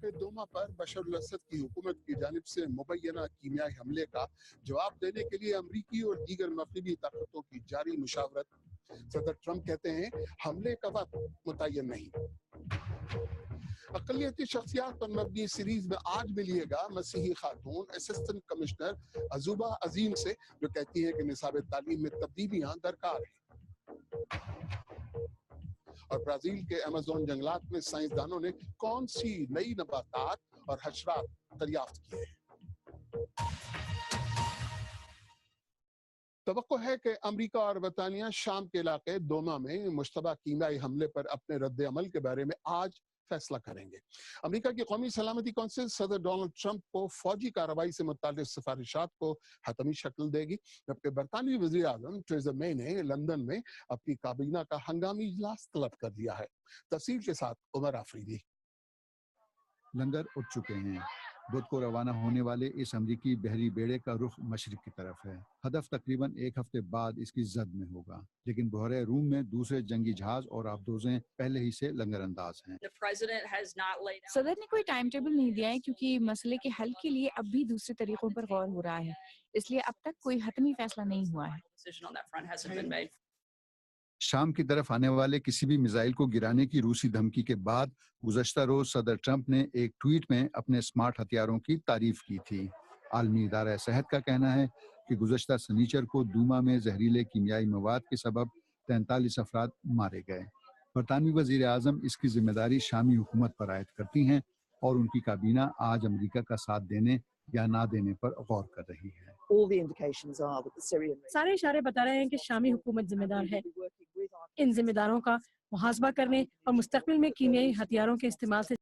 کہ دوما پر بشار الاسد کی حکومت کی جانب سے مبینہ کیمیائی حملے کا جواب دینے کے لیے امریکی اور دیگر مغربی طاقتوں کی جاری مشاورت. صدر ٹرمپ کہتے ہیں حملے کا وقت متعین نہیں. اقلیتی شخصیات پر مبنی سیریز میں آج ملیے گا مسیحی خاتون اسسٹنٹ کمشنر عزوبہ عظیم سے، جو کہتی ہیں کہ نصاب تعلیم میں تبدیلیاں درکار ہیں. اور برازیل کے ایمیزون جنگلات میں سائنسدانوں نے کون سی نئی نباتات اور حشرات دریافت کیے ہیں؟ توقع ہے کہ امریکہ اور برطانیہ شام کے علاقے دوما میں مشتبہ کیمیائی حملے پر اپنے رد عمل کے بارے میں آج فیصلہ کریں گے. امریکہ کی قومی سلامتی کونسل صدر ڈونلڈ ٹرمپ کو فوجی کارروائی سے متعلق سفارشات کو حتمی شکل دے گی، جبکہ برطانوی وزیر اعظم ٹریزا مے نے لندن میں اپنی کابینہ کا ہنگامی اجلاس طلب کر دیا ہے. تفصیل کے ساتھ عمر آفریدی. لنگر اٹھ چکے ہیں. بدھ کو روانہ ہونے والے اس امریکی بحری بیڑے کا رخ مشرق کی طرف ہے. ہدف تقریباً ایک ہفتے بعد اس کی زد میں ہوگا، لیکن بحیرہ روم میں دوسرے جنگی جہاز اور آبدوزیں پہلے ہی سے لنگر انداز ہیں. صدر نے کوئی ٹائم ٹیبل نہیں دیا ہے، کیونکہ مسئلے کے حل کے لیے اب بھی دوسرے طریقوں پر غور ہو رہا ہے، اس لیے اب تک کوئی حتمی فیصلہ نہیں ہوا ہے. شام کی طرف آنے والے کسی بھی میزائل کو گرانے کی روسی دھمکی کے بعد گزشتہ روز صدر ٹرمپ نے ایک ٹویٹ میں اپنے اسمارٹ ہتھیاروں کی تعریف کی تھی. عالمی ادارہ صحت کا کہنا ہے کہ گزشتہ سنیچر کو دوما میں زہریلے کیمیائی مواد کے سبب 43 افراد مارے گئے. برطانوی وزیر اعظم اس کی ذمہ داری شامی حکومت پر عائد کرتی ہیں اور ان کی کابینہ آج امریکہ کا ساتھ دینے یا نہ دینے پر غور کر رہی ہے. سارے اشارے بتا رہے ہیں کہ شامی حکومت ذمہ دار ہے. ان ذمہ داروں کا محاسبہ کرنے اور مستقبل میں کیمیائی ہتھیاروں کے استعمال سے